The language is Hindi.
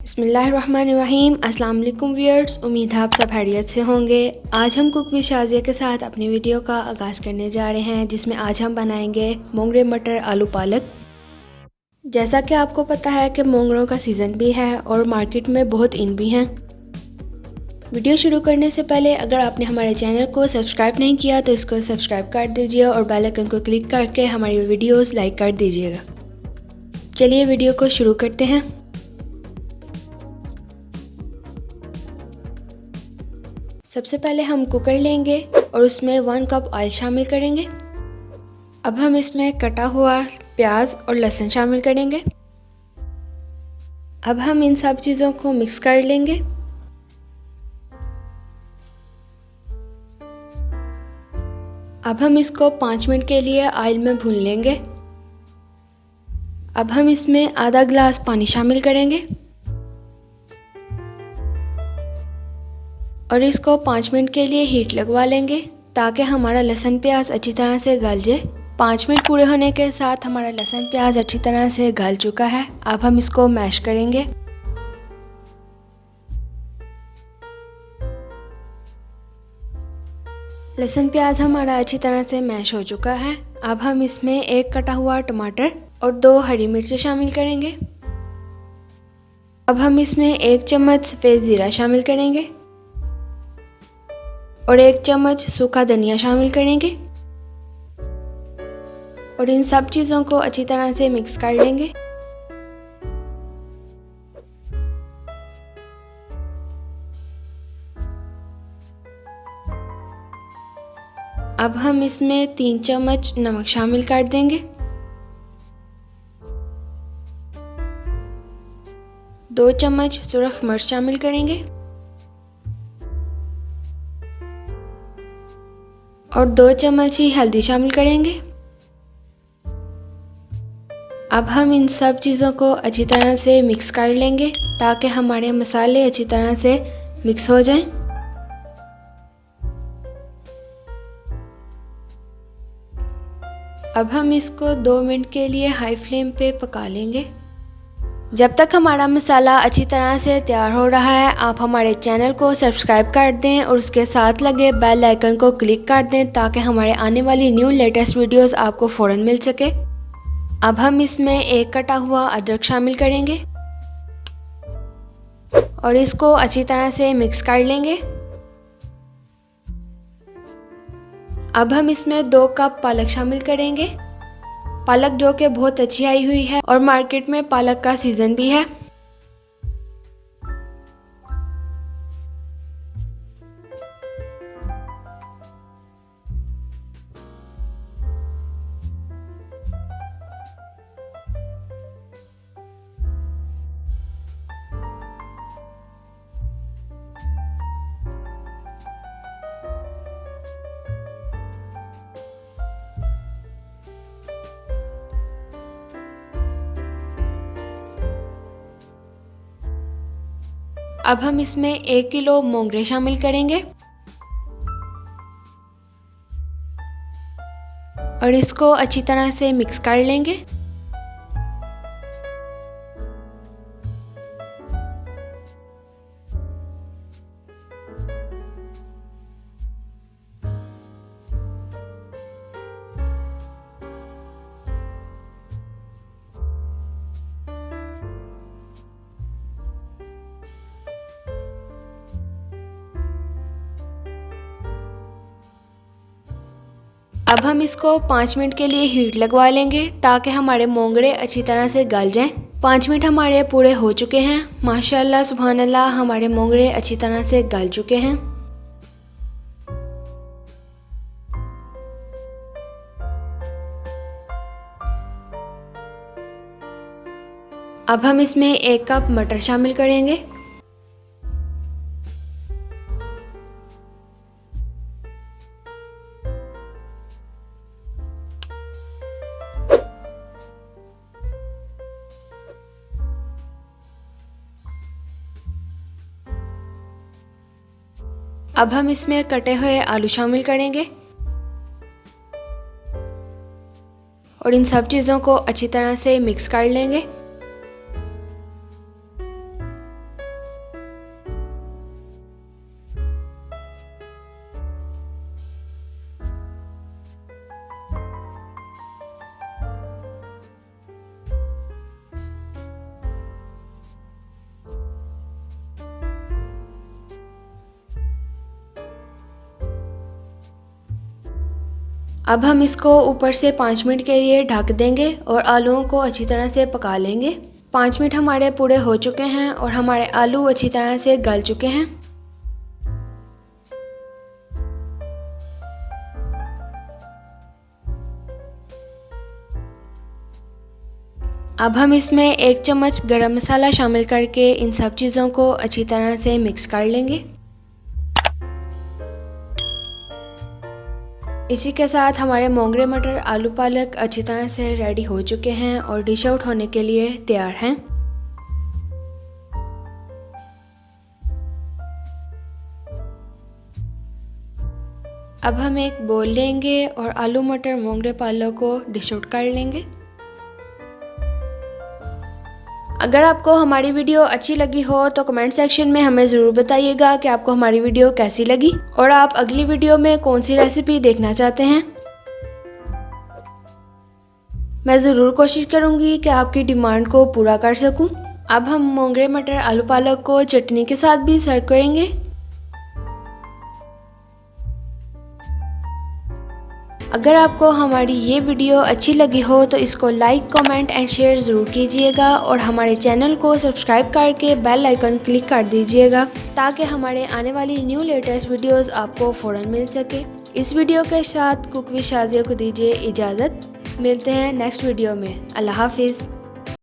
बिस्मिल्लाहिर्रहमानिर्रहीम। अस्सलाम वालेकुम व्यूअर्स, उम्मीद है आप सब खैरियत से होंगे। आज हम कुक विद शाज़िया के साथ अपनी वीडियो का आगाज़ करने जा रहे हैं, जिसमें आज हम बनाएंगे मोंगरे मटर आलू पालक। जैसा कि आपको पता है कि मोंगरों का सीज़न भी है और मार्केट में बहुत इन भी हैं। वीडियो शुरू करने से पहले अगर आपने हमारे चैनल को सब्सक्राइब नहीं किया तो इसको सब्सक्राइब कर दीजिए और बेल आइकन को क्लिक करके हमारी वीडियोस लाइक कर दीजिएगा। चलिए वीडियो को शुरू करते हैं। सबसे पहले हम कुकर लेंगे और उसमें 1 कप ऑयल शामिल करेंगे। अब हम इसमें कटा हुआ प्याज और लहसुन शामिल करेंगे। अब हम इन सब चीज़ों को मिक्स कर लेंगे। अब हम इसको 5 मिनट के लिए ऑयल में भून लेंगे। अब हम इसमें आधा गिलास पानी शामिल करेंगे और इसको 5 मिनट के लिए हीट लगवा लेंगे ताकि हमारा लहसुन प्याज अच्छी तरह से गल जाए। 5 मिनट पूरे होने के साथ हमारा लहसुन प्याज अच्छी तरह से गल चुका है। अब हम इसको मैश करेंगे। लहसुन प्याज हमारा अच्छी तरह से मैश हो चुका है। अब हम इसमें 1 कटा हुआ टमाटर और 2 हरी मिर्चें शामिल करेंगे। अब हम इसमें 1 चम्मच सफ़ेद ज़ीरा शामिल करेंगे और 1 चम्मच सूखा धनिया शामिल करेंगे और इन सब चीज़ों को अच्छी तरह से मिक्स कर लेंगे। अब हम इसमें 3 चम्मच नमक शामिल कर देंगे, 2 चम्मच सुरख मिर्च शामिल करेंगे और 2 चम्मच ही हल्दी शामिल करेंगे। अब हम इन सब चीज़ों को अच्छी तरह से मिक्स कर लेंगे ताकि हमारे मसाले अच्छी तरह से मिक्स हो जाएं। अब हम इसको 2 मिनट के लिए हाई फ्लेम पे पका लेंगे। जब तक हमारा मसाला अच्छी तरह से तैयार हो रहा है, आप हमारे चैनल को सब्सक्राइब कर दें और उसके साथ लगे बेल आइकन को क्लिक कर दें ताकि हमारे आने वाली न्यू लेटेस्ट वीडियोस आपको फ़ौरन मिल सके। अब हम इसमें 1 कटा हुआ अदरक शामिल करेंगे और इसको अच्छी तरह से मिक्स कर लेंगे। अब हम इसमें 2 कप पालक शामिल करेंगे। पालक जो कि बहुत अच्छी आई हुई है और मार्केट में पालक का सीज़न भी है। अब हम इसमें 1 किलो मोंगरे शामिल करेंगे और इसको अच्छी तरह से मिक्स कर लेंगे। अब हम इसको 5 मिनट के लिए हीट लगवा लेंगे ताकि हमारे मोंगरे अच्छी तरह से गल जाएं। 5 मिनट हमारे पूरे हो चुके हैं। माशाल्लाह सुभान अल्लाह, हमारे मोंगरे अच्छी तरह से गल चुके हैं। अब हम इसमें 1 कप मटर शामिल करेंगे अब हम इसमें कटे हुए आलू शामिल करेंगे और इन सब चीज़ों को अच्छी तरह से मिक्स कर लेंगे। अब हम इसको ऊपर से 5 मिनट के लिए ढक देंगे और आलूओं को अच्छी तरह से पका लेंगे। 5 मिनट हमारे पूरे हो चुके हैं और हमारे आलू अच्छी तरह से गल चुके हैं। अब हम इसमें 1 चम्मच गरम मसाला शामिल करके इन सब चीज़ों को अच्छी तरह से मिक्स कर लेंगे। इसी के साथ हमारे मोंगरे मटर आलू पालक अच्छी तरह से रेडी हो चुके हैं और डिश आउट होने के लिए तैयार हैं। अब हम एक बोल लेंगे और आलू मटर मोंगरे पालक को डिश आउट कर लेंगे। अगर आपको हमारी वीडियो अच्छी लगी हो तो कमेंट सेक्शन में हमें ज़रूर बताइएगा कि आपको हमारी वीडियो कैसी लगी और आप अगली वीडियो में कौन सी रेसिपी देखना चाहते हैं। मैं ज़रूर कोशिश करूंगी कि आपकी डिमांड को पूरा कर सकूं। अब हम मोंगरे मटर आलू पालक को चटनी के साथ भी सर्व करेंगे। अगर आपको हमारी ये वीडियो अच्छी लगी हो तो इसको लाइक, कमेंट एंड शेयर ज़रूर कीजिएगा और हमारे चैनल को सब्सक्राइब करके बेल आइकन क्लिक कर दीजिएगा ताकि हमारे आने वाली न्यू लेटेस्ट वीडियोस आपको फ़ौरन मिल सके। इस वीडियो के साथ कुक विद शाज़िया को दीजिए इजाज़त। मिलते हैं नेक्स्ट वीडियो में। अल्लाह हाफिज़।